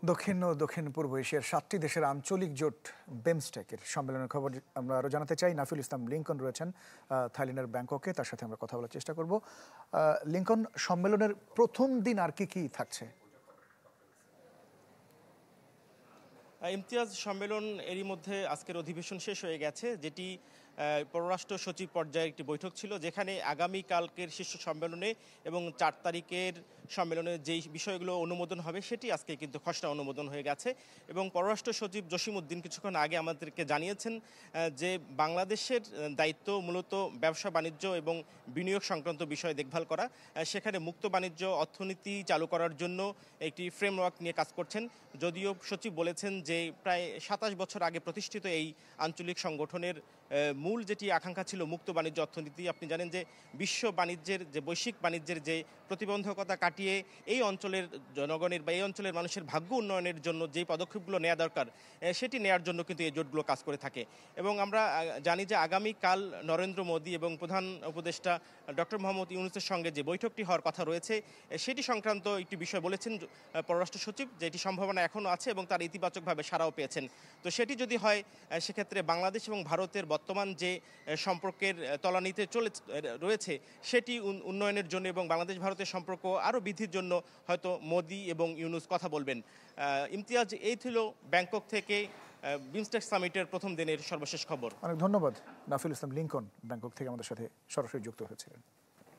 দক্ষিণ ও দক্ষিণ পূর্ব এশিয়ার ৭টি দেশের আঞ্চলিক জোট বিমস্টেকের সম্মেলনের খবর আমরা আরও জানাতে চাই। নাফিল ইসলাম লিংকন রয়েছেন থাইল্যান্ডের ব্যাংককে, তার সাথে আমরা কথা বলার চেষ্টা করব। লিংকন, সম্মেলনের প্রথম দিন আর কি থাকছে? ইমতিয়াজ, সম্মেলন এরই মধ্যে আজকের অধিবেশন শেষ হয়ে গেছে, যেটি পররাষ্ট্র সচিব পর্যায়ের একটি বৈঠক ছিল, যেখানে আগামীকালকের শীর্ষ সম্মেলনে এবং ৪ তারিখের সম্মেলনে যেই বিষয়গুলো অনুমোদন হবে সেটি আজকে কিন্তু খসড়া অনুমোদন হয়ে গেছে। এবং পররাষ্ট্র সচিব জসিমউদ্দিন কিছুক্ষণ আগে আমাদেরকে জানিয়েছেন যে বাংলাদেশের দায়িত্ব মূলত ব্যবসা বাণিজ্য এবং বিনিয়োগ সংক্রান্ত বিষয় দেখভাল করা। সেখানে মুক্ত বাণিজ্য অর্থনীতি চালু করার জন্য একটি ফ্রেমওয়ার্ক নিয়ে কাজ করছেন। যদিও সচিব বলেছেন যে প্রায় ২৭ বছর আগে প্রতিষ্ঠিত এই আঞ্চলিক সংগঠনের মূল যেটি আকাঙ্ক্ষা ছিল মুক্ত বাণিজ্য অর্থনীতি। আপনি জানেন যে বিশ্ব বাণিজ্যের যে বৈশ্বিক বাণিজ্যের যে প্রতিবন্ধকতা কাটিয়ে এই অঞ্চলের জনগণের বা এই অঞ্চলের মানুষের ভাগ্য উন্নয়নের জন্য যেই পদক্ষেপগুলো নেওয়া দরকার সেটি নেওয়ার জন্য কিন্তু এই জোটগুলো কাজ করে থাকে। এবং আমরা জানি যে আগামীকাল নরেন্দ্র মোদী এবং প্রধান উপদেষ্টা ডক্টর মোহাম্মদ ইউনূসের সঙ্গে যে বৈঠকটি হওয়ার কথা রয়েছে সেটি সংক্রান্ত একটি বিষয় বলেছেন পররাষ্ট্র সচিব, যেটি সম্ভাবনা এখনও আছে এবং তার ইতিবাচকভাবে সাড়াও পেয়েছেন। তো সেটি যদি হয় সেক্ষেত্রে বাংলাদেশ এবং ভারতের বর্তমান যে সম্পর্কের তলানিতে রয়েছে সেটি উন্নয়নের জন্য এবং বাংলাদেশ ভারতের সম্পর্ক আরও বৃদ্ধির জন্য হয়তো মোদি এবং ইউনূস কথা বলবেন। ইমতিয়াজ, এই ছিল ব্যাংকক থেকে বিমস্টেক সামিটের প্রথম দিনের সর্বশেষ খবর। অনেক ধন্যবাদ। নাফিল ইসলাম লিংকন ব্যাংকক থেকে আমাদের সাথে সরাসরি যুক্ত হয়েছিলেন।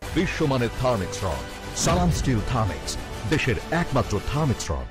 বিশ্বমানের থার্মিক্স রড, সালাম স্টিল থার্মিক্স, দেশের একমাত্র থার্মিক্স রড।